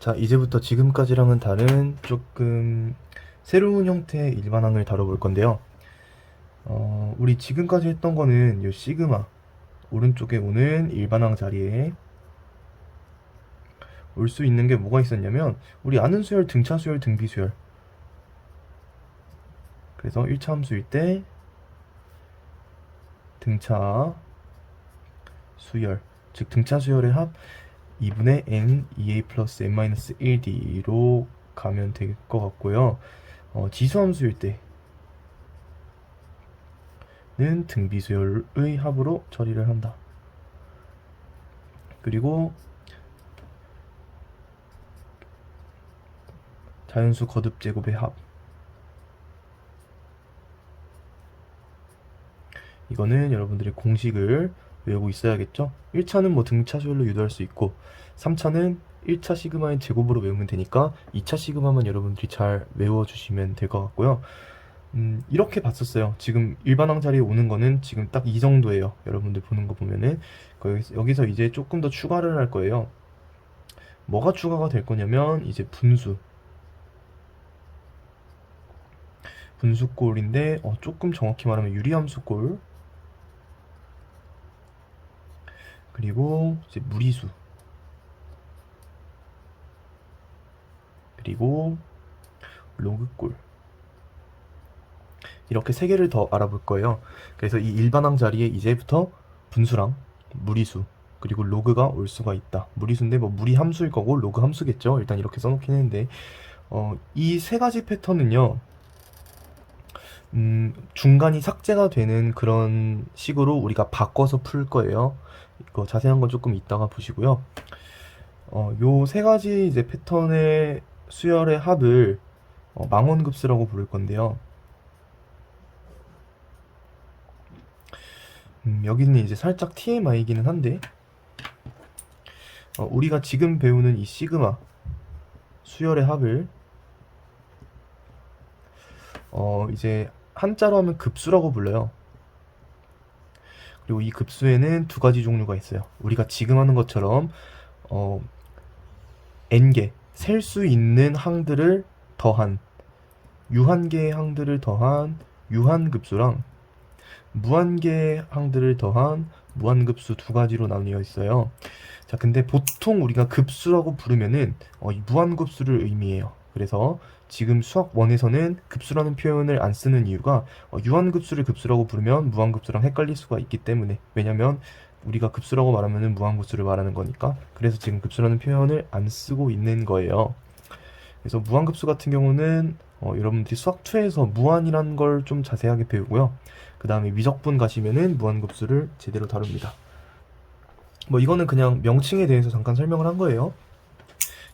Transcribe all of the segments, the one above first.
자, 이제부터 지금까지랑은 다른 조금 새로운 형태의 일반항을 다뤄볼 건데요. 우리 지금까지 했던 거는 이 시그마 오른쪽에 오는 일반항 자리에 올 수 있는 게 뭐가 있었냐면 우리 아는 수열, 등차 수열, 등비 수열. 그래서 1차 함수일 때 등차 수열, 즉 등차 수열의 합 2분의 n 2a 플러스 n-1d로 가면 될 것 같고요. 지수함수일 때는 등비수열의 합으로 처리를 한다. 그리고 자연수 거듭 제곱의 합, 이거는 여러분들이 공식을 외우고 있어야겠죠. 1차는 뭐 등차 수열로 유도할 수 있고 3차는 1차 시그마의 제곱으로 외우면 되니까 2차 시그마만 여러분들이 잘 외워주시면 될 것 같고요. 이렇게 봤었어요. 지금 일반항 자리에 오는 거는 지금 딱 이 정도예요. 여러분들 보는 거 보면은 여기서 이제 조금 더 추가를 할 거예요. 뭐가 추가가 될 거냐면 이제 분수꼴인데 조금 정확히 말하면 유리함수꼴, 그리고 이제 무리수, 그리고 로그꼴, 이렇게 세 개를 더 알아볼 거예요. 그래서 이 일반항 자리에 이제부터 분수랑 무리수 그리고 로그가 올 수가 있다. 무리수인데 뭐 무리 함수일 거고 로그 함수겠죠. 일단 이렇게 써놓긴 했는데 이 세 가지 패턴은요, 중간이 삭제가 되는 그런 식으로 우리가 바꿔서 풀 거예요. 이거 자세한 건 조금 이따가 보시고요. 요 세 가지 이제 패턴의 수열의 합을 망원급수라고 부를 건데요. 여기는 이제 살짝 TMI이기는 한데 우리가 지금 배우는 이 시그마 수열의 합을 이제 한자로 하면 급수라고 불러요. 그리고 이 급수에는 두 가지 종류가 있어요. 우리가 지금 하는 것처럼 n개, 셀 수 있는 항들을 더한 유한계의 항들을 더한 유한급수랑 무한계의 항들을 더한 무한급수 두 가지로 나뉘어 있어요. 자, 근데 보통 우리가 급수라고 부르면은 이 무한급수를 의미해요. 그래서 지금 수학 1에서는 급수라는 표현을 안 쓰는 이유가 유한급수를 급수라고 부르면 무한급수랑 헷갈릴 수가 있기 때문에, 왜냐면 우리가 급수라고 말하면은 무한급수를 말하는 거니까. 그래서 지금 급수라는 표현을 안 쓰고 있는 거예요. 그래서 무한급수 같은 경우는 여러분들이 수학 2에서 무한이라는 걸 좀 자세하게 배우고요. 그 다음에 미적분 가시면은 무한급수를 제대로 다룹니다. 뭐 이거는 그냥 명칭에 대해서 잠깐 설명을 한 거예요.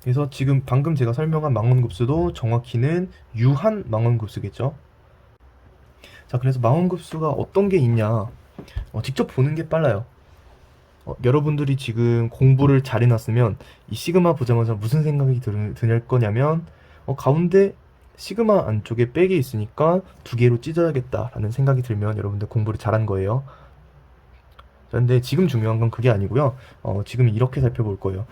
그래서 지금 방금 제가 설명한 망원급수도 정확히는 유한 망원급수겠죠. 자, 그래서 망원급수가 어떤 게 있냐, 직접 보는 게 빨라요. 여러분들이 지금 공부를 잘 해놨으면 이 시그마 보자마자 무슨 생각이 들 거냐면 가운데 시그마 안쪽에 백이 있으니까 두 개로 찢어야겠다라는 생각이 들면 여러분들 공부를 잘한 거예요. 근데 지금 중요한 건 그게 아니고요. 지금 이렇게 살펴볼 거예요.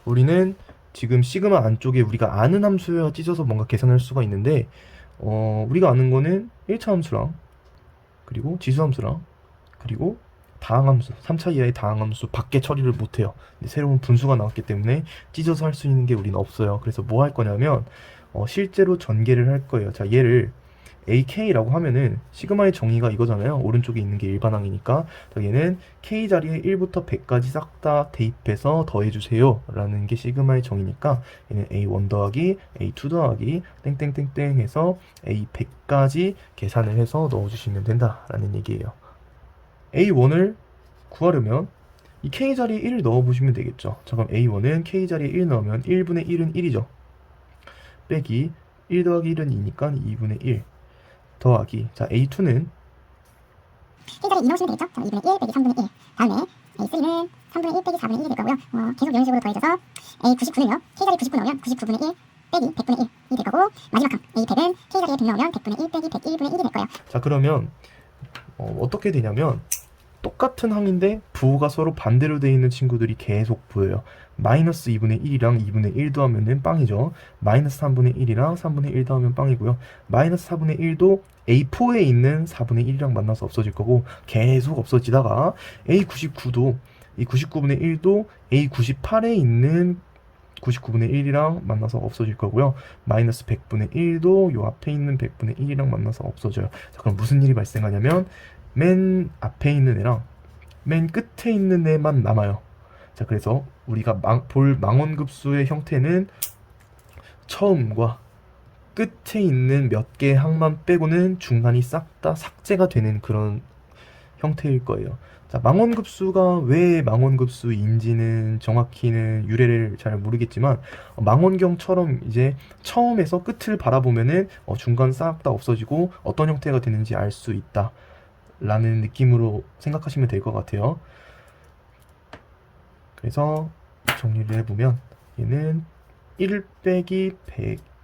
우리는 지금 시그마 안쪽에 우리가 아는 함수여야 찢어서 뭔가 계산할 수가 있는데 우리가 아는 거는 1차 함수랑 그리고 지수함수랑 그리고 다항함수, 3차 이하의 다항함수 밖에 처리를 못해요. 근데 새로운 분수가 나왔기 때문에 찢어서 할 수 있는 게 우리는 없어요. 그래서 뭐 할 거냐면 실제로 전개를 할 거예요. 자, 얘를 AK라고 하면은 시그마의 정의가 이거잖아요. 오른쪽에 있는 게 일반항이니까. 자, 얘는 K 자리에 1부터 100까지 싹 다 대입해서 더해주세요 라는 게 시그마의 정의니까 얘는 A1 더하기 A2 더하기 땡땡땡땡 해서 A100까지 계산을 해서 넣어주시면 된다라는 얘기예요. A1을 구하려면 이 K 자리에 1을 넣어보시면 되겠죠. 자, 그럼 A1은 K 자리에 1 넣으면 1분의 1은 1이죠. 빼기 1 더하기 1은 2니까 2분의 1 더하기, 자, A2는 K자리 2 넣으시면 되겠죠? 자, 2분의 1 빼기 3분의 1 다음에 A3는 3분의 1 빼기 4분의 1이 될 거고요. 계속 이런 식으로 더해져서 A99는요, K자리 99 넣으면 99분의 1 빼기 100분의 1이 될 거고, 마지막 항 A100은 K자리에 100 넣으면 100분의 1 빼기 101분의 1이 될 거예요. 자, 그러면 어떻게 되냐면 똑같은 항인데 부호가 서로 반대로 되어 있는 친구들이 계속 보여요. 마이너스 2분의 1이랑 2분의 1 더하면은 빵이죠. 마이너스 3분의 1이랑 3분의 1 더하면 빵이고요. 마이너스 4분의 1도 A4에 있는 4분의 1이랑 만나서 없어질 거고, 계속 없어지다가 A99도, 이 99분의 1도 A98에 있는 99분의 1이랑 만나서 없어질 거고요. 마이너스 100분의 1도 요 앞에 있는 100분의 1이랑 만나서 없어져요. 자, 그럼 무슨 일이 발생하냐면 맨 앞에 있는 애랑 맨 끝에 있는 애만 남아요. 자, 그래서 우리가 볼 망원급수의 형태는 처음과 끝에 있는 몇 개의 항만 빼고는 중간이 싹 다 삭제가 되는 그런 형태일 거예요. 자, 망원급수가 왜 망원급수인지는 정확히는 유래를 잘 모르겠지만, 망원경처럼 이제 처음에서 끝을 바라보면은 중간 싹 다 없어지고 어떤 형태가 되는지 알 수 있다 라는 느낌으로 생각하시면 될 것 같아요. 그래서 정리를 해보면 얘는 1 빼기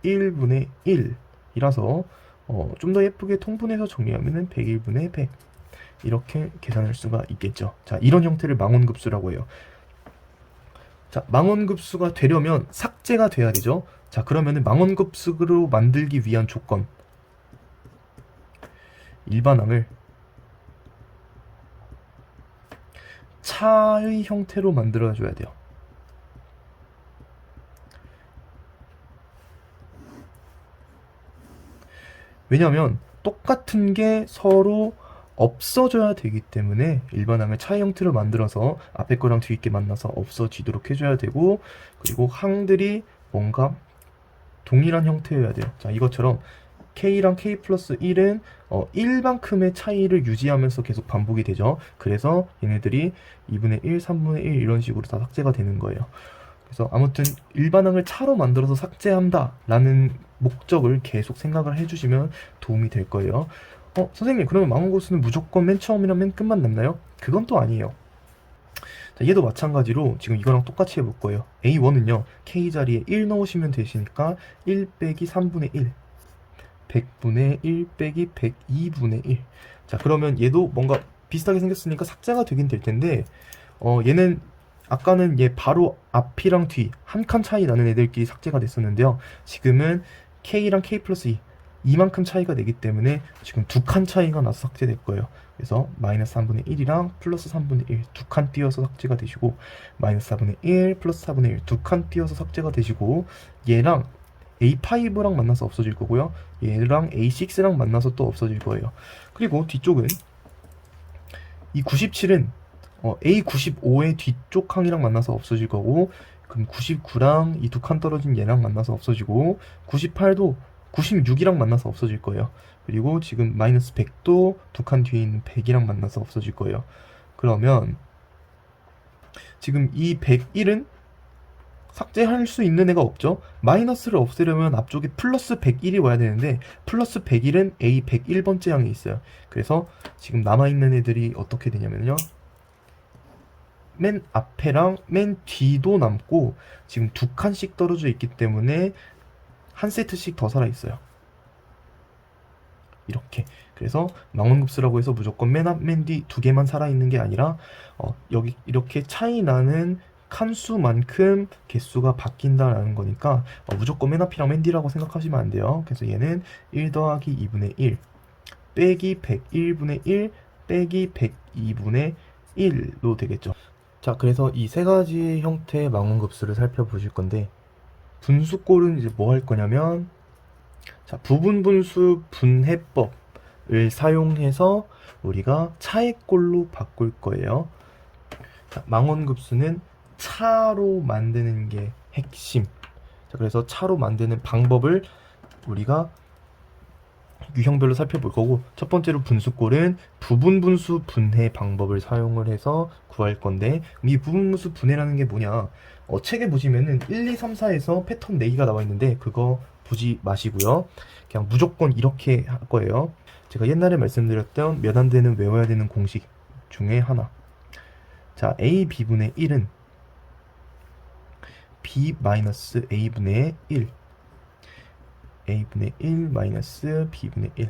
101분의 1이라서 좀 더 예쁘게 통분해서 정리하면은 101분의 100 이렇게 계산할 수가 있겠죠. 자, 이런 형태를 망원급수라고 해요. 자, 망원급수가 되려면 삭제가 돼야 되죠. 자, 그러면은 망원급수로 만들기 위한 조건, 일반항을 차의 형태로 만들어줘야 돼요. 왜냐하면 똑같은 게 서로 없어져야 되기 때문에 일반항을 차의 형태로 만들어서 앞에 거랑 뒤에 게 만나서 없어지도록 해줘야 되고, 그리고 항들이 뭔가 동일한 형태여야 돼요. 자, 이것처럼 K랑 K 플러스 1은 1만큼의 차이를 유지하면서 계속 반복이 되죠. 그래서 얘네들이 2분의 1, 3분의 1 이런 식으로 다 삭제가 되는 거예요. 그래서 아무튼 일반항을 차로 만들어서 삭제한다 라는 목적을 계속 생각을 해주시면 도움이 될 거예요. 선생님, 그러면 망원급수는 무조건 맨 처음이랑 맨 끝만 남나요? 그건 또 아니에요. 자, 얘도 마찬가지로 지금 이거랑 똑같이 해볼 거예요. A1은요, K 자리에 1 넣으시면 되시니까 1 빼기 3분의 1, 100분의 1 빼기 102분의 1. 자, 그러면 얘도 뭔가 비슷하게 생겼으니까 삭제가 되긴 될 텐데, 얘는 아까는 얘 바로 앞이랑 뒤 한 칸 차이 나는 애들끼리 삭제가 됐었는데요. 지금은 K랑 K 플러스 2 이만큼 차이가 되기 때문에 지금 두 칸 차이가 나서 삭제될 거예요. 그래서 마이너스 3분의 1이랑 플러스 3분의 1 두 칸 띄어서 삭제가 되시고, 마이너스 4분의 1 플러스 4분의 1 두 칸 띄어서 삭제가 되시고, 얘랑 A5랑 만나서 없어질 거고요. 얘랑 A6랑 만나서 또 없어질 거예요. 그리고 뒤쪽은 이 97은 A95의 뒤쪽 항이랑 만나서 없어질 거고, 그럼 99랑 이 두 칸 떨어진 얘랑 만나서 없어지고, 98도 96이랑 만나서 없어질 거예요. 그리고 지금 마이너스 100도 두 칸 뒤에 있는 100이랑 만나서 없어질 거예요. 그러면 지금 이 101은 삭제할 수 있는 애가 없죠. 마이너스를 없애려면 앞쪽에 플러스 101이 와야 되는데 플러스 101은 A 101번째 항에 있어요. 그래서 지금 남아있는 애들이 어떻게 되냐면요, 맨 앞에랑 맨 뒤도 남고 지금 두 칸씩 떨어져 있기 때문에 한 세트씩 더 살아있어요. 이렇게. 그래서 망원급수라고 해서 무조건 맨 앞, 맨 뒤 두 개만 살아있는 게 아니라 여기 이렇게 차이 나는 칸수만큼 개수가 바뀐다라는 거니까 무조건 맨 앞이랑 맨 뒤라고 생각하시면 안 돼요. 그래서 얘는 1 더하기 2분의 1 빼기 101분의 1 빼기 102분의 1로 되겠죠. 자, 그래서 이 세 가지 형태의 망원급수를 살펴보실 건데, 분수꼴은 이제 뭐 할 거냐면, 자, 부분분수 분해법을 사용해서 우리가 차의꼴로 바꿀 거예요. 자, 망원급수는 차로 만드는 게 핵심. 자, 그래서 차로 만드는 방법을 우리가 유형별로 살펴볼 거고, 첫 번째로 분수꼴은 부분분수 분해 방법을 사용을 해서 구할 건데, 이 부분분수 분해라는 게 뭐냐, 책에 보시면은 1, 2, 3, 4에서 패턴 4개가 나와 있는데 그거 보지 마시고요. 그냥 무조건 이렇게 할 거예요. 제가 옛날에 말씀드렸던 몇 안 되는 외워야 되는 공식 중에 하나. 자, A B분의 1은 B 마이너스 A분의 1, A분의 1 마이너스 B분의 1.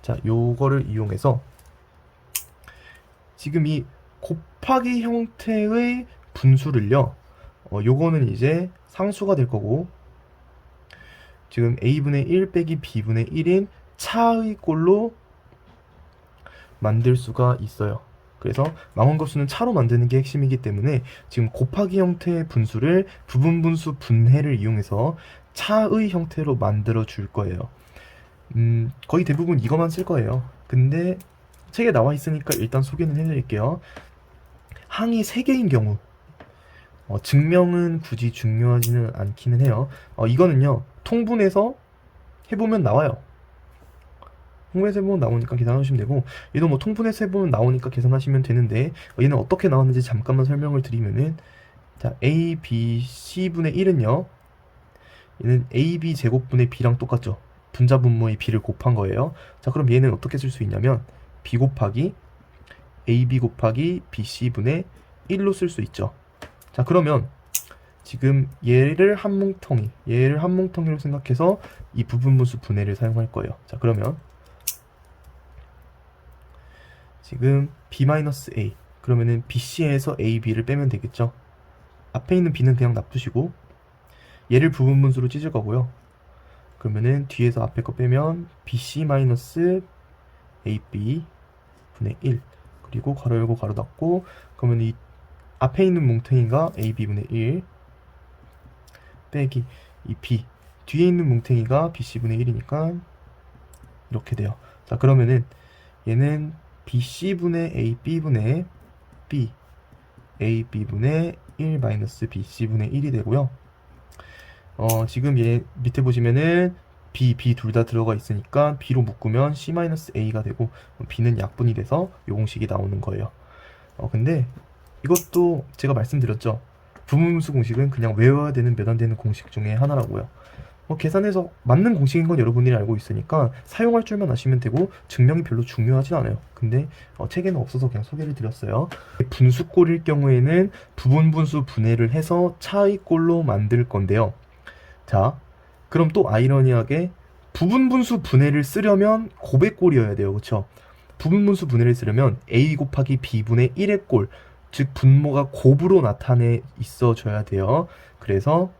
자, 요거를 이용해서 지금 이 곱하기 형태의 분수를요, 요거는 이제 상수가 될 거고, 지금 a분의 1 빼기 b분의 1인 차의 꼴로 만들 수가 있어요. 그래서 망원급수는 차로 만드는 게 핵심이기 때문에 지금 곱하기 형태의 분수를 부분분수 분해를 이용해서 차의 형태로 만들어 줄 거예요. 거의 대부분 이것만 쓸 거예요. 근데 책에 나와 있으니까 일단 소개는 해드릴게요. 항이 3개인 경우, 증명은 굳이 중요하지는 않기는 해요. 이거는요, 통분해서 해보면 나와요. 통분해서 해보면 나오니까 계산하시면 되고, 얘도 뭐 통분해서 해보면 나오니까 계산하시면 되는데, 얘는 어떻게 나왔는지 잠깐만 설명을 드리면은, 자, a, b, c분의 1은요, 얘는 a, b 제곱분의 b랑 똑같죠. 분자분모의 b를 곱한 거예요. 자, 그럼 얘는 어떻게 쓸 수 있냐면, b 곱하기 ab 곱하기 bc분의 1로 쓸 수 있죠. 자, 그러면 지금 얘를 한 뭉텅이로 생각해서 이 부분분수 분해를 사용할 거예요. 자, 그러면 지금 b-a, 그러면은 bc에서 ab를 빼면 되겠죠. 앞에 있는 b는 그냥 놔두시고 얘를 부분분수로 찢을 거고요. 그러면은 뒤에서 앞에 거 빼면 bc-ab 분의 1, 그리고 괄호 열고 괄호 닫고, 그러면 이 앞에 있는 뭉탱이가 ab분의 1 빼기 이 b, 뒤에 있는 뭉탱이가 bc분의 1이니까 이렇게 돼요. 자, 그러면은 얘는 bc분의 ab분의 b, ab분의 1 마이너스 bc분의 1이 되고요. 지금 얘 밑에 보시면은 b 둘 다 들어가 있으니까 b로 묶으면 c-a가 되고, b는 약분이 돼서 요 공식이 나오는 거예요. 근데 이것도 제가 말씀드렸죠. 부분분수 공식은 그냥 외워야 되는 몇 안 되는 공식 중에 하나라고요. 계산해서 맞는 공식인 건 여러분들이 알고 있으니까 사용할 줄만 아시면 되고, 증명이 별로 중요하진 않아요. 근데 책에는 없어서 그냥 소개를 드렸어요. 분수꼴일 경우에는 부분분수 분해를 해서 차의 꼴로 만들 건데요. 자, 그럼 또 아이러니하게 부분분수 분해를 쓰려면 곱의 꼴이어야 돼요. 그쵸? 부분분수 분해를 쓰려면 a 곱하기 b분의 1의 꼴, 즉 분모가 곱으로 나타내 있어줘야 돼요. 그래서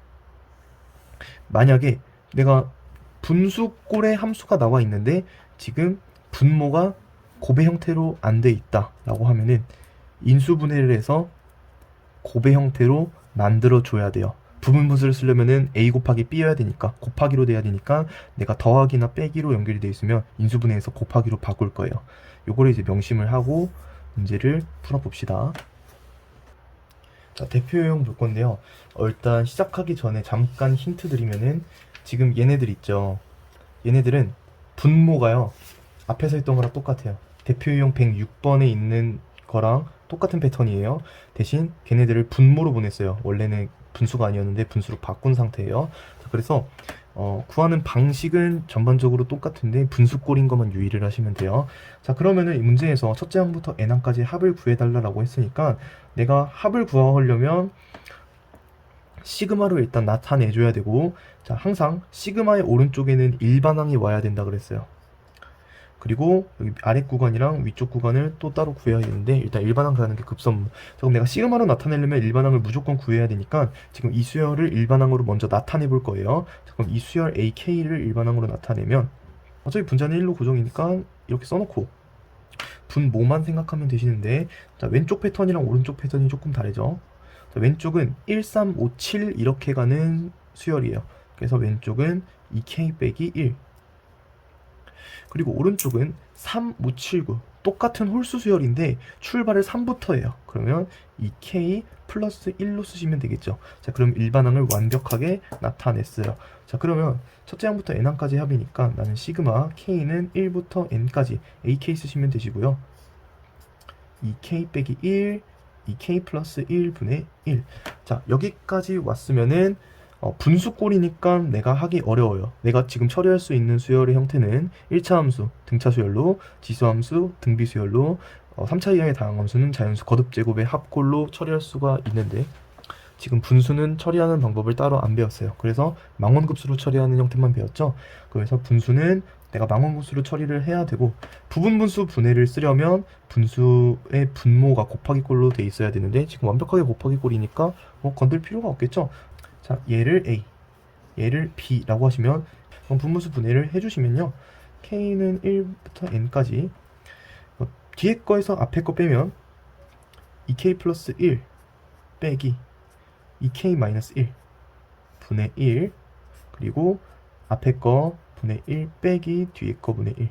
만약에 내가 분수꼴의 함수가 나와 있는데 지금 분모가 곱의 형태로 안 돼 있다 라고 하면은 인수분해를 해서 곱의 형태로 만들어 줘야 돼요. 부분분수를 쓰려면은 a 곱하기 b여야 되니까, 곱하기로 돼야 되니까 내가 더하기나 빼기로 연결이 되어 있으면 인수분해해서 곱하기로 바꿀 거예요. 요거를 이제 명심을 하고 문제를 풀어봅시다. 자, 대표 유형 볼 건데요. 일단 시작하기 전에 잠깐 힌트 드리면은, 지금 얘네들 있죠. 얘네들은 분모가요, 앞에서 했던 거랑 똑같아요. 대표 유형 106번에 있는 거랑 똑같은 패턴이에요. 대신 걔네들을 분모로 보냈어요. 원래는 분수가 아니었는데 분수로 바꾼 상태예요. 자, 그래서 구하는 방식은 전반적으로 똑같은데 분수꼴인 것만 유의를 하시면 돼요. 자, 그러면은 이 문제에서 첫째 항부터 n항까지 합을 구해달라고 했으니까 내가 합을 구하려면 시그마로 일단 나타내줘야 되고, 자, 항상 시그마의 오른쪽에는 일반항이 와야 된다 그랬어요. 그리고 여기 아래 구간이랑 위쪽 구간을 또 따로 구해야 되는데, 일단 일반항 가는 게 급선무. 자, 그럼 내가 시그마로 나타내려면 일반항을 무조건 구해야 되니까 지금 이 수열을 일반항으로 먼저 나타내 볼 거예요. 자, 그럼 이 수열 AK를 일반항으로 나타내면 어차피 분자는 1로 고정이니까 이렇게 써놓고 분모만 생각하면 되시는데, 자, 왼쪽 패턴이랑 오른쪽 패턴이 조금 다르죠. 자, 왼쪽은 1, 3, 5, 7 이렇게 가는 수열이에요. 그래서 왼쪽은 2K 빼기 1, 그리고 오른쪽은 3, 5, 7, 9 똑같은 홀수 수열인데 출발을 3부터 해요. 그러면 2K 플러스 1로 쓰시면 되겠죠. 자, 그럼 일반항을 완벽하게 나타냈어요. 자, 그러면 첫째 항부터 n항까지 합이니까 나는 시그마 K는 1부터 n까지 AK 쓰시면 되시고요. 2K 빼기 1, 2K 플러스 1분의 1. 자, 여기까지 왔으면은 분수꼴이니까 내가 하기 어려워요. 내가 지금 처리할 수 있는 수열의 형태는 1차 함수 등차 수열로, 지수 함수 등비 수열로, 3차 이하의 다항 함수는 자연수 거듭 제곱의 합꼴로 처리할 수가 있는데, 지금 분수는 처리하는 방법을 따로 안 배웠어요. 그래서 망원급수로 처리하는 형태만 배웠죠. 그래서 분수는 내가 망원분수로 처리를 해야 되고, 부분분수 분해를 쓰려면 분수의 분모가 곱하기 꼴로 돼 있어야 되는데 지금 완벽하게 곱하기 꼴이니까 뭐 건들 필요가 없겠죠. 자, 얘를 A, 얘를 B라고 하시면 그럼 분분수 분해를 해주시면요, K는 1부터 N까지 뒤에 거에서 앞에 거 빼면 2K 플러스 1 빼기 2K 마이너스 1 분의 1, 그리고 앞에 거 분의 1 빼기 뒤에 거 분의 1.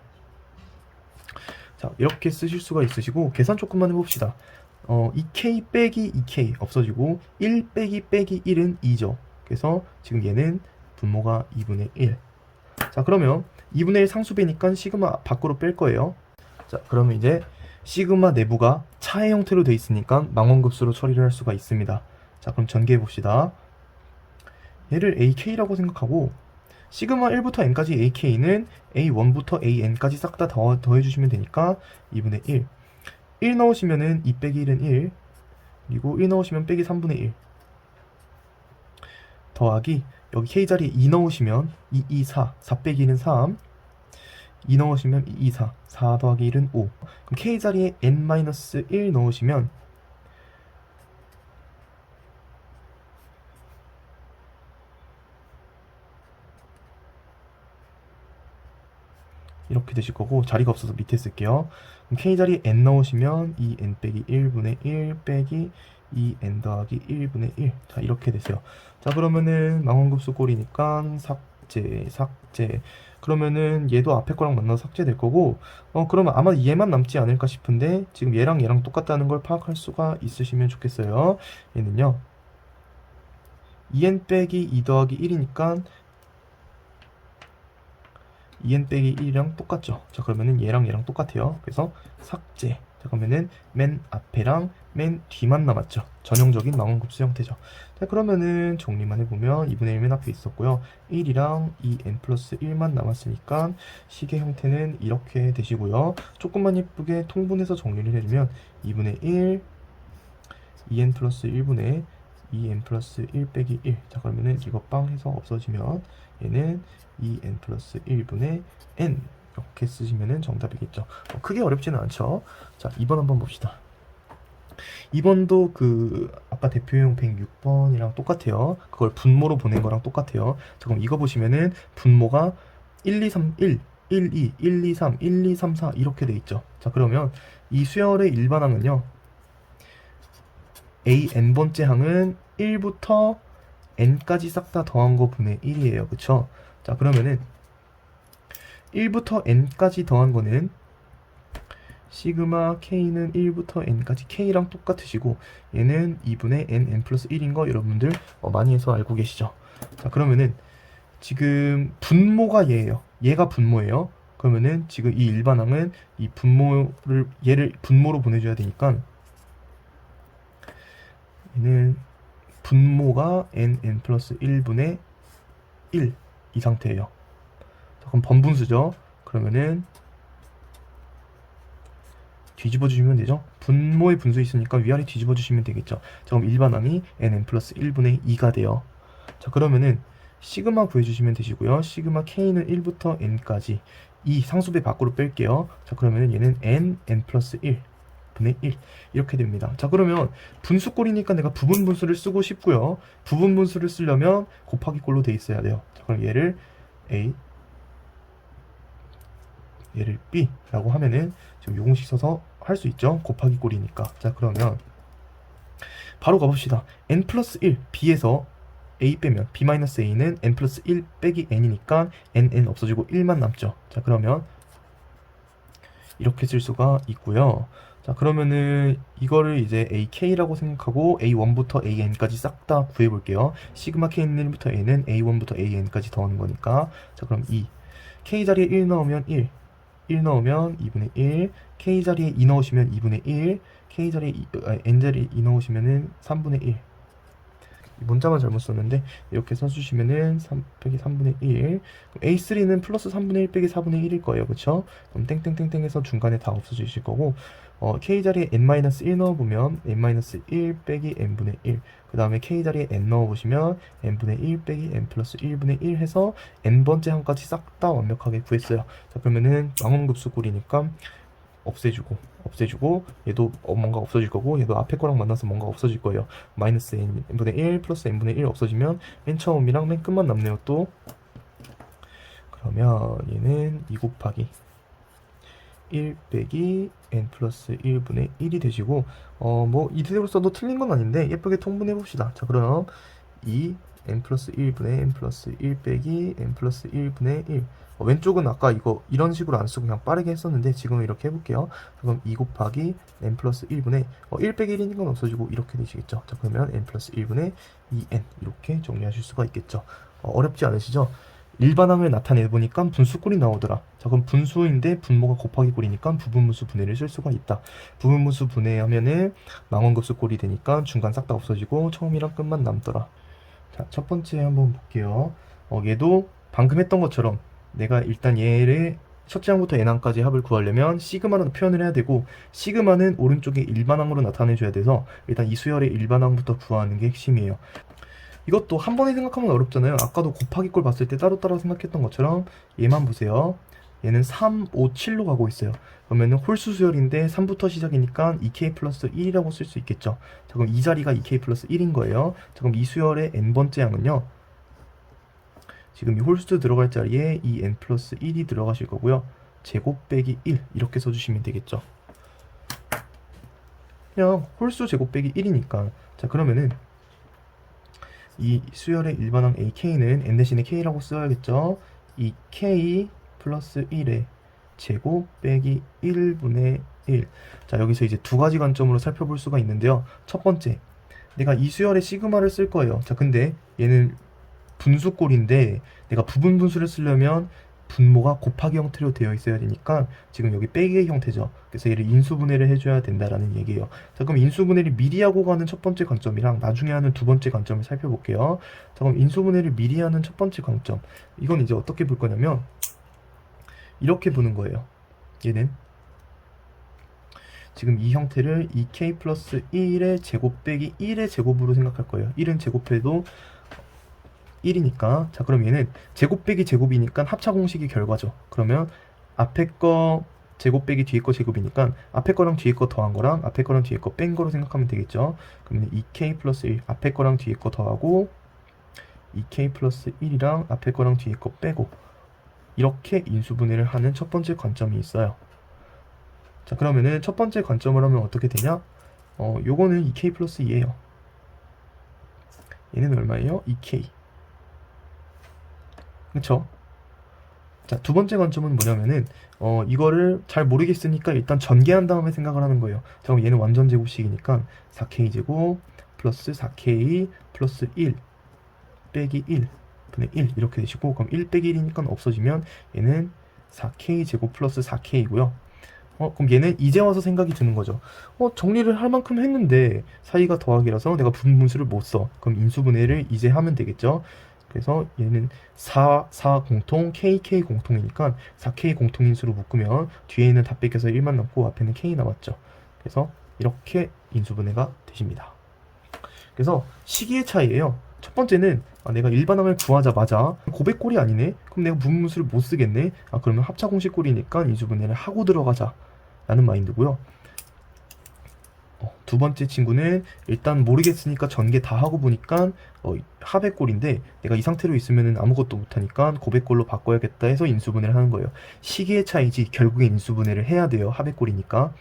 자, 이렇게 쓰실 수가 있으시고, 계산 조금만 해봅시다. 2K 빼기 2K 없어지고 1 빼기 빼기 1은 2죠. 그래서 지금 얘는 분모가 2분의 1. 자, 그러면 2분의 1 상수배니까 시그마 밖으로 뺄 거예요. 자, 그러면 이제 시그마 내부가 차의 형태로 돼 있으니까 망원급수로 처리를 할 수가 있습니다. 자, 그럼 전개해 봅시다. 얘를 AK라고 생각하고, 시그마 1부터 n까지 AK는 A1부터 AN까지 싹 다 더해주시면 되니까 2분의 1. 1 넣으시면은 2 빼기 1은 1, 그리고 1 넣으시면 빼기 3분의 1 더하기, 여기 K 자리에 2 넣으시면 2, 2, 4, 4 빼기 1은 3, 2 넣으시면 2, 2, 4, 4 더하기 1은 5. 그럼 K 자리에 n-1 넣으시면 이렇게 되실 거고, 자리가 없어서 밑에 쓸게요. 그럼 K 자리에 n 넣으시면 2n 빼기 1분의 1 빼기 2n 더하기 1분의 1. 자, 이렇게 되세요. 자, 그러면은 망원급수 꼴이니까 삭제. 그러면은 얘도 앞에 거랑 만나서 삭제될 거고, 그러면 아마 얘만 남지 않을까 싶은데, 지금 얘랑 얘랑 똑같다는 걸 파악할 수가 있으시면 좋겠어요. 얘는요, 2n 빼기 2 더하기 1이니까 2n 빼기 1이랑 똑같죠. 자, 그러면은 얘랑 얘랑 똑같아요. 그래서 삭제. 자, 그러면은 맨 앞에랑 맨 뒤만 남았죠. 전형적인 망원급수 형태죠. 자, 그러면은 정리만 해보면 2분의 1 맨 앞에 있었고요. 1이랑 2n 플러스 1만 남았으니까 식의 형태는 이렇게 되시고요. 조금만 예쁘게 통분해서 정리를 해주면 2분의 1, 2n 플러스 1분의 2n 플러스 1 빼기 1. 자, 그러면은 이거 빵 해서 없어지면 얘는 2n 플러스 1분의 n, 이렇게 쓰시면은 정답이겠죠. 크게 어렵지는 않죠. 자, 2번 한번 봅시다. 2번도 그 아까 대표용 106번이랑 똑같아요. 그걸 분모로 보낸 거랑 똑같아요. 자, 그럼 이거 보시면은 분모가 1, 2, 3, 1, 1, 2, 1, 2, 3, 1, 2, 3, 4 이렇게 돼 있죠. 자, 그러면 이 수열의 일반항은요, AN번째 항은 1부터 n까지 싹 다 더한 거 분의 1이에요. 그쵸? 자, 그러면은 1부터 n까지 더한 거는 시그마 k는 1부터 n까지 k랑 똑같으시고, 얘는 2분의 n 플러스 1인 거 여러분들 많이 해서 알고 계시죠? 자, 그러면은 지금 분모가 얘예요. 얘가 분모예요. 그러면은 지금 이 일반항은 이 분모를, 얘를 분모로 보내줘야 되니까 얘는 분모가 n 플러스 1분의 1 이 상태예요. 자, 그럼 번분수죠. 그러면은 뒤집어 주시면 되죠. 분모의 분수 있으니까 위아래 뒤집어 주시면 되겠죠. 자, 그럼 일반항이 n 플러스 1분의 2가 돼요. 자, 그러면은 시그마 구해주시면 되시고요. 시그마 k는 1부터 n까지 이 상수배 밖으로 뺄게요. 자, 그러면은 얘는 n 플러스 1 분의 1 이렇게 됩니다. 자, 그러면 분수꼴이니까 내가 부분분수를 쓰고 싶고요. 부분분수를 쓰려면 곱하기 꼴로 돼 있어야 돼요. 자, 그럼 얘를 A, 얘를 B라고 하면은 지금 요공식 써서 할 수 있죠. 곱하기 꼴이니까. 자, 그러면 바로 가봅시다. n 플러스 1 B에서 A 빼면 B 마이너스 A는 n 플러스 1 빼기 n이니까 n 없어지고 1만 남죠. 자, 그러면 이렇게 쓸 수가 있고요. 자, 그러면은 이거를 이제 AK라고 생각하고 A1부터 AN까지 싹 다 구해볼게요. 시그마 K는 1부터 N은 A1부터 AN까지 더하는 거니까. 자, 그럼 2. K 자리에 1 넣으면 1. 1 넣으면 2분의 1. K 자리에 2 넣으시면 2분의 1. K 자리에 N 자리에 2 넣으시면은 3분의 1. 문자만 잘못 썼는데 이렇게 써주시면은 3 빼기 3분의 1 A3는 플러스 3분의 1 빼기 4분의 1일 거예요. 그쵸? 그럼 땡땡땡땡 해서 중간에 다 없어지실 거고 K자리에 n-1 넣어보면 n-1 빼기 n분의 1 그 다음에 K자리에 n 넣어보시면 n분의 1 빼기 n 플러스 1분의 1 해서 n번째 항까지 싹 다 완벽하게 구했어요. 자 그러면은 망원급수 꼴이니까 없애주고 얘도 뭔가 없어질 거고 얘도 앞에 거랑 만나서 뭔가 없어질 거예요. 마이너스 n분의 1 플러스 n분의 1 없어지면 맨 처음이랑 맨 끝만 남네요. 또 그러면 얘는 2 곱하기 1 빼기 n 플러스 1분의 1이 되시고 뭐 이대로 써도 틀린 건 아닌데 예쁘게 통분해 봅시다. 자 그럼 2 n 플러스 1분의 n 플러스 1 빼기 n 플러스 1분의 1 왼쪽은 아까 이거 이런 식으로 안 쓰고 그냥 빠르게 했었는데 지금은 이렇게 해볼게요. 그럼 2 곱하기 n 플러스 1분의 1 빼기 1이니까 건 없어지고 이렇게 되시겠죠. 자 그러면 n 플러스 1분의 2n 이렇게 정리하실 수가 있겠죠. 어렵지 않으시죠? 일반항을 나타내보니까 분수꼴이 나오더라. 자 그럼 분수인데 분모가 곱하기 꼴이니까 부분분수 분해를 쓸 수가 있다. 부분분수 분해하면은 망원급수 꼴이 되니까 중간 싹 다 없어지고 처음이랑 끝만 남더라. 자 첫 번째 한번 볼게요. 얘도 방금 했던 것처럼 내가 일단 얘를 첫째 항부터 n항까지 합을 구하려면 시그마로 표현을 해야 되고 시그마는 오른쪽에 일반항으로 나타내줘야 돼서 일단 이 수열의 일반항부터 구하는 게 핵심이에요. 이것도 한 번에 생각하면 어렵잖아요. 아까도 곱하기 꼴 봤을 때 따로따로 생각했던 것처럼 얘만 보세요. 얘는 3, 5, 7로 가고 있어요. 그러면은 홀수 수열인데 3부터 시작이니까 2k 플러스 1이라고 쓸 수 있겠죠. 자 그럼 이 자리가 2k 플러스 1인 거예요. 자 그럼 이 수열의 n번째 항은요. 지금 이 홀수 들어갈 자리에 이 n 플러스 1이 들어가실 거고요. 제곱 빼기 1 이렇게 써주시면 되겠죠. 그냥 홀수 제곱 빼기 1이니까 자 그러면은 이 수열의 일반항 ak는 n 대신에 k라고 써야겠죠. 이 k 플러스 1의 제곱 빼기 1분의 1. 자 여기서 이제 두 가지 관점으로 살펴볼 수가 있는데요. 첫 번째, 내가 이 수열의 시그마를 쓸 거예요. 자 근데 얘는 분수꼴인데 내가 부분 분수를 쓰려면 분모가 곱하기 형태로 되어 있어야 되니까 지금 여기 빼기의 형태죠. 그래서 얘를 인수분해를 해줘야 된다라는 얘기예요. 자 그럼 인수분해를 미리 하고 가는 첫 번째 관점이랑 나중에 하는 두 번째 관점을 살펴볼게요. 자 그럼 인수분해를 미리 하는 첫 번째 관점, 이건 이제 어떻게 볼 거냐면 이렇게 보는 거예요. 얘는 지금 이 형태를 2k 플러스 1의 제곱 빼기 1의 제곱으로 생각할 거예요. 1은 제곱해도 1이니까 자 그럼 얘는 제곱 빼기 제곱이니까 합차 공식이 결과죠. 그러면 앞에 거 제곱 빼기 뒤에 거 제곱이니까 앞에 거랑 뒤에 거 더한 거랑 앞에 거랑 뒤에 거 뺀 거로 생각하면 되겠죠. 그러면 2k 플러스 1 앞에 거랑 뒤에 거 더하고 2k 플러스 1이랑 앞에 거랑 뒤에 거 빼고 이렇게 인수분해를 하는 첫 번째 관점이 있어요. 자 그러면은 첫 번째 관점을 하면 어떻게 되냐? 요거는 2k 플러스 2예요. 얘는 얼마예요? 2k. 그쵸? 자, 두 번째 관점은 뭐냐면은 이거를 잘 모르겠으니까 일단 전개한 다음에 생각을 하는 거예요. 자, 그럼 얘는 완전 제곱식이니까 4k 제곱 플러스 4k 플러스 1 빼기 1 분의 1 이렇게 되시고 그럼 1 빼기 1이니까 없어지면 얘는 4k 제곱 플러스 4k이고요. 그럼 얘는 이제 와서 생각이 드는 거죠. 정리를 할 만큼 했는데 사이가 더하기라서 내가 분분수를 못 써. 그럼 인수분해를 이제 하면 되겠죠. 그래서 얘는 4 공통, KK 공통이니까 4K 공통인수로 묶으면 뒤에는 다 뺏겨서 1만 남고 앞에는 K 남았죠. 그래서 이렇게 인수분해가 되십니다. 그래서 시기의 차이예요. 첫 번째는 내가 일반항을 구하자마자 고백꼴이 아니네? 그럼 내가 분분수를 못 쓰겠네? 그러면 합차공식꼴이니까 인수분해를 하고 들어가자 라는 마인드고요. 두 번째 친구는 일단 모르겠으니까 전개 다 하고 보니까 하백꼴인데 내가 이 상태로 있으면 아무것도 못하니까 고백꼴로 바꿔야겠다 해서 인수분해를 하는 거예요. 시기의 차이지 결국엔 인수분해를 해야 돼요. 하백꼴이니까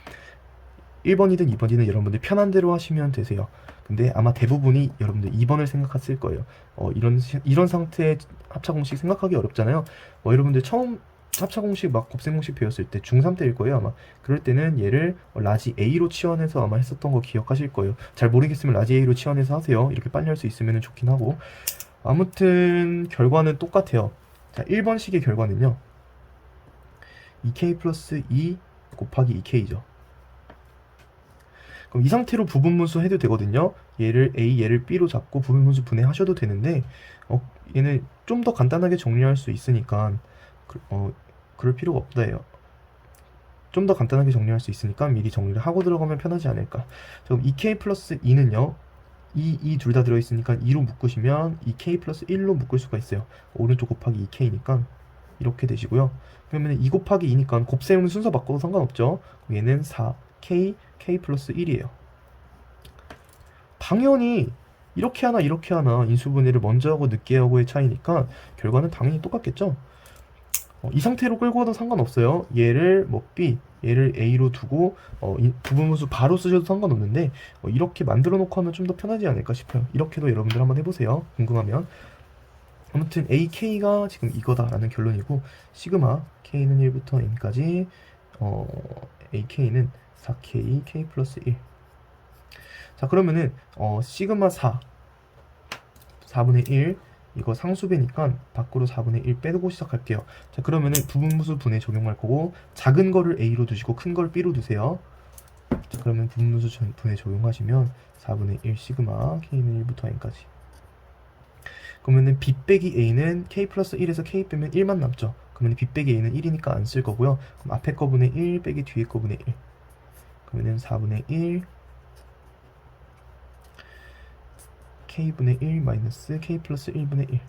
1번이든 2번이든 여러분들 편한 대로 하시면 되세요. 근데 아마 대부분이 여러분들 2번을 생각했을 거예요. 이런 상태의 합차공식 생각하기 어렵잖아요. 여러분들 처음 합차공식 막 곱셈공식 배웠을 때 중3 때일 거예요 아마. 그럴 때는 얘를 라지 A로 치환해서 아마 했었던 거 기억하실 거예요. 잘 모르겠으면 라지 A로 치환해서 하세요. 이렇게 빨리 할 수 있으면 좋긴 하고. 아무튼 결과는 똑같아요. 자 1번식의 결과는요 2k 플러스 2 곱하기 2k죠. 그럼 이 상태로 부분분수 해도 되거든요. 얘를 A, 얘를 B로 잡고 부분분수 분해하셔도 되는데 얘는 좀 더 간단하게 정리할 수 있으니까 그럴 필요가 없다예요. 좀 더 간단하게 정리할 수 있으니까 미리 정리를 하고 들어가면 편하지 않을까. 그럼 2K 플러스 2는요. 이 둘 다 들어있으니까 2로 묶으시면 2K 플러스 1로 묶을 수가 있어요. 오른쪽 곱하기 2K니까 이렇게 되시고요. 그러면 2 곱하기 2니까 곱셈은 순서 바꿔도 상관없죠. 얘는 4K, K 플러스 1이에요. 당연히 이렇게 하나 이렇게 하나 인수분해를 먼저 하고 늦게 하고의 차이니까 결과는 당연히 똑같겠죠. 이 상태로 끌고 가도 상관없어요. 얘를 뭐 B, 얘를 A로 두고 부분분수 바로 쓰셔도 상관없는데 이렇게 만들어 놓고 하면 좀 더 편하지 않을까 싶어요. 이렇게도 여러분들 한번 해보세요. 궁금하면. 아무튼 AK가 지금 이거다라는 결론이고 시그마 K는 1부터 N까지 AK는 4K, K 플러스 1. 자 그러면은 시그마 4분의 1 이거 상수배니까 밖으로 4분의 1 빼고 시작할게요. 자 그러면은 부분분수 분해 적용할 거고 작은 거를 A로 두시고 큰 걸 B로 두세요. 자 그러면 부분분수 분해 적용하시면 4분의 1 시그마 K는 1부터 N까지. 그러면은 B 빼기 A는 K 플러스 1에서 K 빼면 1만 남죠. 그러면 B 빼기 A는 1이니까 안 쓸 거고요. 그럼 앞에 거분의 1 빼기 뒤에 거분의 1. 그러면은 4분의 1 K분의 1 마이너스 K 플러스 1분의 1.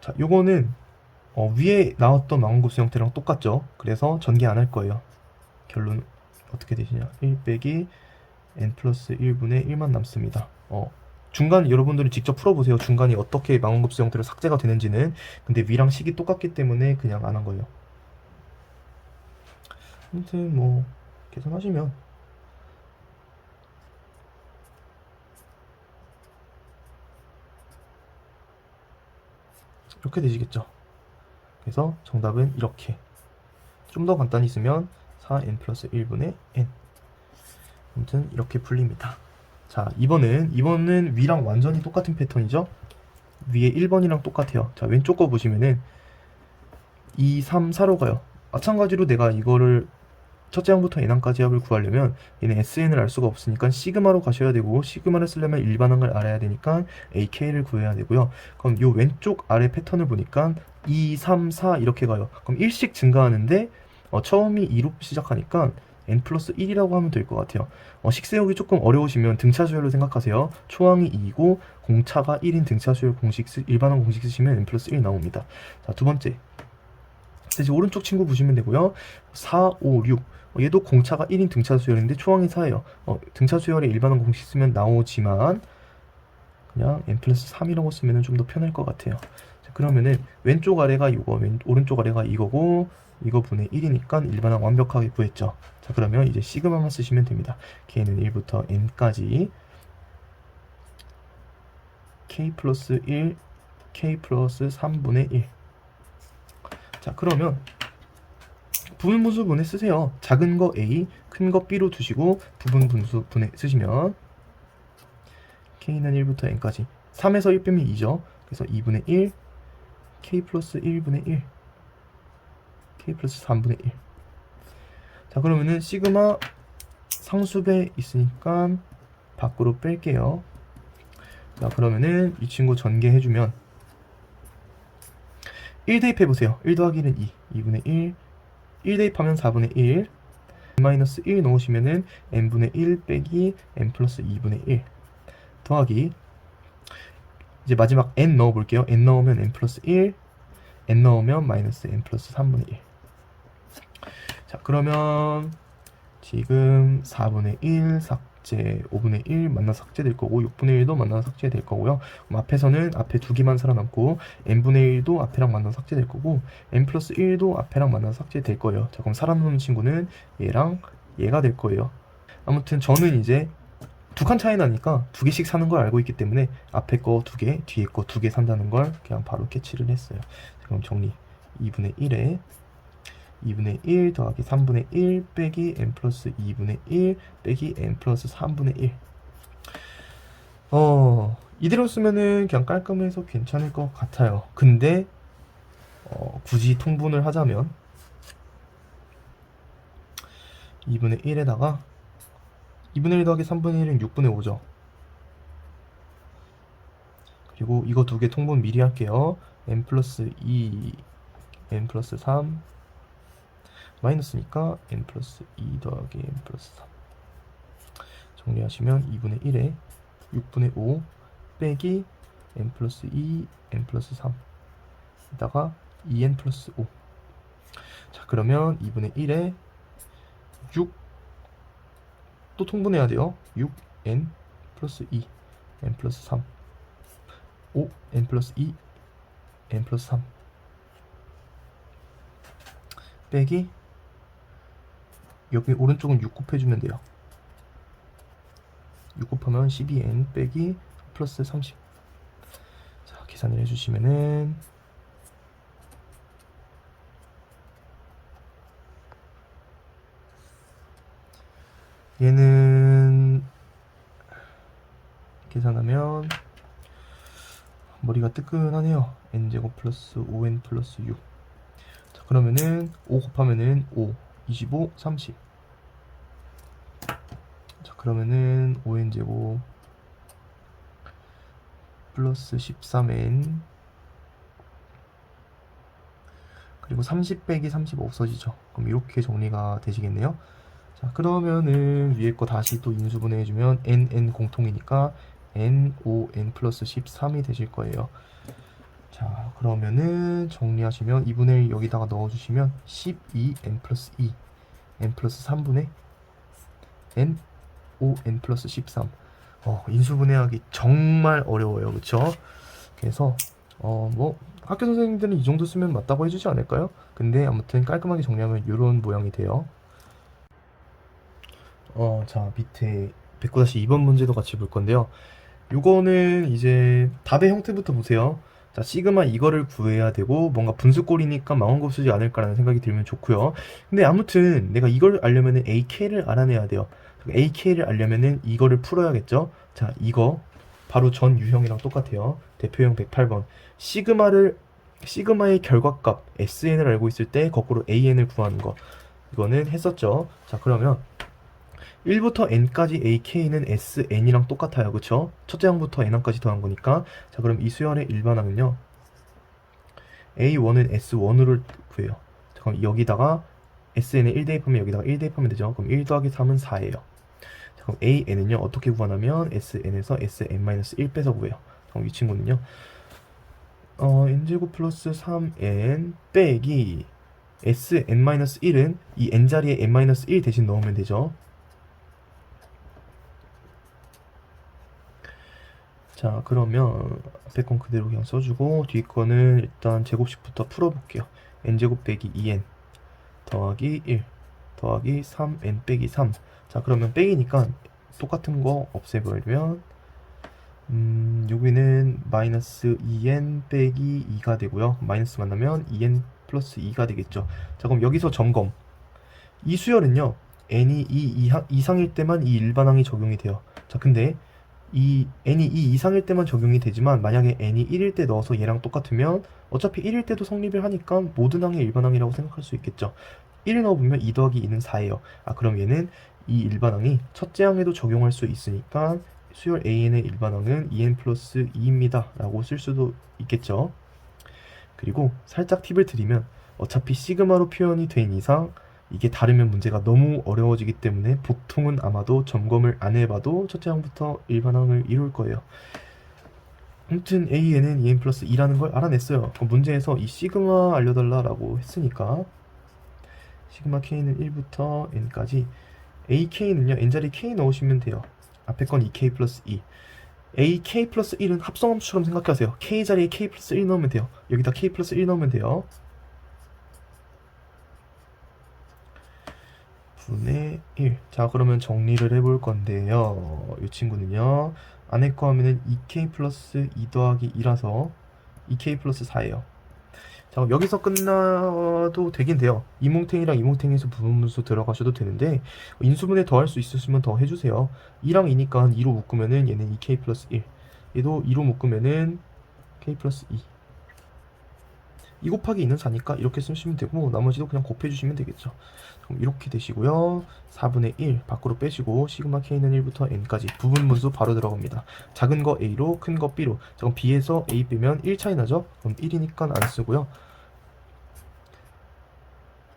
자, 요거는 위에 나왔던 망원급수 형태랑 똑같죠. 그래서 전개 안 할 거예요. 결론 어떻게 되시냐? 1 빼기 N 플러스 1분의 1만 남습니다. 중간 여러분들이 직접 풀어보세요. 중간이 어떻게 망원급수 형태로 삭제가 되는지는. 근데 위랑 식이 똑같기 때문에 그냥 안 한 거예요. 아무튼 뭐 계산하시면 이렇게 되시겠죠. 그래서 정답은 이렇게. 좀 더 간단히 쓰면 4n 플러스 1분의 n. 아무튼 이렇게 풀립니다. 자, 이번은 위랑 완전히 똑같은 패턴이죠. 위에 1번이랑 똑같아요. 자, 왼쪽 거 보시면은 2, 3, 4로 가요. 마찬가지로 내가 이거를 첫째 항부터 n항까지 합을 구하려면 얘는 sn을 알 수가 없으니까 시그마로 가셔야 되고 시그마를 쓰려면 일반항을 알아야 되니까 ak를 구해야 되고요. 그럼 요 왼쪽 아래 패턴을 보니까 2, 3, 4 이렇게 가요. 그럼 1씩 증가하는데 처음이 2로 시작하니까 n 플러스 1이라고 하면 될 것 같아요. 식 세우기 조금 어려우시면 등차 수열로 생각하세요. 초항이 2고 공차가 1인 등차 수열 공식 일반항 공식 쓰시면 n 플러스 1 나옵니다. 자, 두 번째. 이제 오른쪽 친구 보시면 되고요. 4, 5, 6. 얘도 공차가 1인 등차 수열인데 초항이 4예요. 등차 수열에 일반항 공식 쓰면 나오지만 그냥 n 플러스 3이라고 쓰면 좀 더 편할 것 같아요. 자, 그러면은 왼쪽 아래가 이거, 오른쪽 아래가 이거고 이거 분의 1이니까 일반항 완벽하게 구했죠. 자, 그러면 이제 시그마만 쓰시면 됩니다. k는 1부터 n까지 k 플러스 1, k 플러스 3분의 1. 자, 그러면 부분분수 분해 쓰세요. 작은 거 A, 큰 거 B로 두시고 부분분수 분해 쓰시면 K는 1부터 N까지 3에서 1 빼면 2죠. 그래서 2분의 1 K 플러스 1분의 1 K 플러스 3분의 1. 자, 그러면은 시그마 상수배 있으니까 밖으로 뺄게요. 자, 그러면은 이 친구 전개해주면 1 대입해보세요. 1 더하기 1은 2, 2분의 1 1 대입하면 4분의 1 마이너스 1 넣으시면은 n분의 1 빼기 n 플러스 2분의 1 더하기 이제 마지막 n 넣어볼게요. n 넣으면 n 플러스 1 n 넣으면 마이너스 n 플러스 3분의 1. 자, 그러면 지금 4분의 1 삭제, 5분의 1 만나서 삭제될 거고 6분의 1도 만나서 삭제될 거고요. 그럼 앞에서는 앞에 두 개만 살아남고 n분의 1도 앞에랑 만나서 삭제될 거고 n 플러스 1도 앞에랑 만나서 삭제될 거예요. 자, 그럼 살아남는 친구는 얘랑 얘가 될 거예요. 아무튼 저는 이제 두 칸 차이 나니까 두 개씩 사는 걸 알고 있기 때문에 앞에 거 두 개, 뒤에 거 두 개 산다는 걸 그냥 바로 캐치를 했어요. 자, 그럼 정리. 2분의 1에 2분의 1 더하기 3분의 1 빼기 n 플러스 2분의 1 빼기 n 플러스 3분의 1. 이대로 쓰면은 그냥 깔끔해서 괜찮을 것 같아요. 근데 굳이 통분을 하자면 2분의 1에다가 2분의 1 더하기 3분의 1은 6분의 5죠. 그리고 이거 두 개 통분 미리 할게요. n 플러스 2, n 플러스 3 마이너스니까 n 플러스 2 더하기 n 플러스 3 정리하시면 2분의 1에 6분의 5 빼기 n 플러스 2, n 플러스 3 이다가 2n 플러스 5. 자, 그러면 2분의 1에 6 또 통분해야 돼요. 6n 플러스 2, n 플러스 3 5, n 플러스 2, n 플러스 3 빼기 여기 오른쪽은 6 곱해주면 돼요. 6 곱하면 12n 빼기 플러스 30. 자, 계산을 해주시면은 얘는 계산하면 머리가 뜨끈하네요. n제곱 플러스 5n 플러스 6. 자, 그러면은 5 곱하면은 5, 25, 30. 자, 그러면은 5n제곱 플러스 13n 그리고 30 빼기 30 없어지죠. 그럼 이렇게 정리가 되시겠네요. 자, 그러면은 위에 거 다시 또 인수분해 해주면 n 공통이니까 n, 5n 플러스 13이 되실 거예요. 자, 그러면은 정리하시면 2분의 1 여기다가 넣어주시면 12n 플러스 2 n 플러스 3분의 n, 5n 플러스 13. 인수분해하기 정말 어려워요. 그쵸? 그래서 뭐 학교 선생님들은 이 정도 쓰면 맞다고 해주지 않을까요? 근데 아무튼 깔끔하게 정리하면 이런 모양이 돼요. 자, 밑에 109-2번 문제도 같이 볼 건데요. 요거는 이제 답의 형태부터 보세요. 자, 시그마 이거를 구해야 되고 뭔가 분수꼴이니까 망원곱수지 않을까라는 생각이 들면 좋고요. 근데 아무튼 내가 이걸 알려면은 AK를 알아내야 돼요. AK를 알려면은 이거를 풀어야겠죠. 자, 이거 바로 전 유형이랑 똑같아요. 대표형 108번. 시그마의 결과값 SN을 알고 있을 때 거꾸로 AN을 구하는 거. 이거는 했었죠. 자, 그러면 1부터 n까지 AK는 SN이랑 똑같아요. 그쵸? 첫째 항부터 n 항까지 더한 거니까. 자, 그럼 이 수열의 일반항은요. A1은 S1으로 구해요. 자, 그럼 여기다가 SN에 1 대입하면 여기다가 1 대입하면 되죠. 그럼 1 더하기 3은 4예요. 자, 그럼 AN은요. 어떻게 구하냐면 SN에서 SN-1 빼서 구해요. 그럼 이 친구는요. n제곱 플러스 3n 빼기 SN-1은 이 n자리에 n-1 대신 넣으면 되죠. 자, 그러면 앞에 건 그대로 그냥 써주고 뒤 거는 일단 제곱식부터 풀어볼게요. n제곱 빼기 2n 더하기 1 더하기 3n 빼기 3. 자, 그러면 빼기니까 똑같은 거 없애버리면 여기는 마이너스 2n 빼기 2가 되고요. 마이너스 만나면 2n 플러스 2가 되겠죠. 자, 그럼 여기서 점검. 이 수열은요. n이 2 이상일 때만 이 일반항이 적용이 돼요. 자, 근데 이 n이 2 이상일 때만 적용이 되지만 만약에 n이 1일 때 넣어서 얘랑 똑같으면 어차피 1일 때도 성립을 하니까 모든 항이 일반항이라고 생각할 수 있겠죠. 1 넣어보면 2 더하기 2는 4예요. 아, 그럼 얘는 이 일반항이 첫째 항에도 적용할 수 있으니까 수열 AN의 일반항은 2n 플러스 2입니다 라고 쓸 수도 있겠죠. 그리고 살짝 팁을 드리면 어차피 시그마로 표현이 된 이상 이게 다르면 문제가 너무 어려워지기 때문에 보통은 아마도 점검을 안 해봐도 첫째 항부터 일반항을 이룰 거예요. 아무튼 AN은 2n 플러스 2라는 걸 알아냈어요. 그럼 문제에서 이 시그마 알려달라고 했으니까 시그마 K는 1부터 N까지 AK는요, N자리 K 넣으시면 돼요. 앞에 건 2K 플러스 2. AK 플러스 1은 합성함수처럼 생각하세요. K 자리에 K 플러스 1 넣으면 돼요. 여기다 K 플러스 1 넣으면 돼요. 분의 1. 자, 그러면 정리를 해볼 건데요. 이 친구는요. 안에 거 하면은 2K 플러스 2 더하기 2라서 2K 플러스 4예요. 자, 여기서 끝나도 되긴 돼요. 이몽탱이랑 이몽탱에서 부분분수 들어가셔도 되는데 인수분해 더 할 수 있으시면 더 해주세요. 2랑 2니까 2로 묶으면은 얘는 2K 플러스 1. 얘도 2로 묶으면은 K 플러스 2. 2 곱하기 2는 4니까 이렇게 쓰시면 되고 나머지도 그냥 곱해주시면 되겠죠. 그럼 이렇게 되시고요. 4분의 1 밖으로 빼시고 시그마 k는 1부터 n까지 부분분수 바로 들어갑니다. 작은 거 a로 큰 거 b로. 그럼 b에서 a 빼면 1 차이 나죠? 그럼 1이니까 안 쓰고요.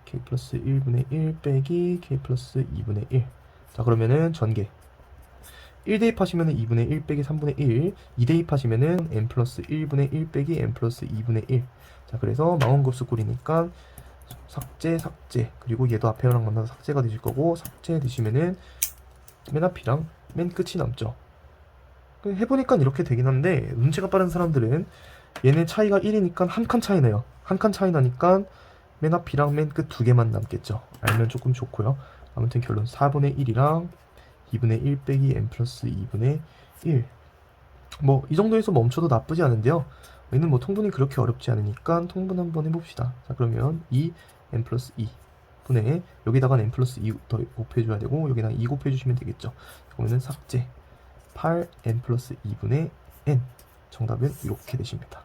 k 플러스 1분의 1 빼기 k 플러스 2분의 1. 자 그러면은 전개 1 대입하시면은 2분의 1 빼기 3분의 1, 2 대입하시면은 n 플러스 1분의 1 빼기 n 플러스 2분의 1. 자 그래서 망원급수 꼴이니까 삭제 삭제, 그리고 얘도 앞에랑 만나서 삭제가 되실 거고, 삭제 되시면은 맨 앞이랑 맨 끝이 남죠. 해보니까 이렇게 되긴 한데 눈치가 빠른 사람들은 얘네 차이가 1이니까 한 칸 차이 나요. 한 칸 차이 나니까 맨 앞이랑 맨 끝 두 개만 남겠죠. 알면 조금 좋고요. 아무튼 결론 4분의 1이랑 2분의 1 빼기 n 플러스 2분의 1. 뭐 이 정도에서 멈춰도 나쁘지 않은데요. 얘는 뭐 통분이 그렇게 어렵지 않으니까 통분 한번 해봅시다. 자 그러면 2 n 플러스 2 분의 여기다가 n 플러스 2 더 곱해줘야 되고 여기다가 2 곱해주시면 되겠죠. 그러면은 삭제 8 n 플러스 2분의 n. 정답은 이렇게 되십니다.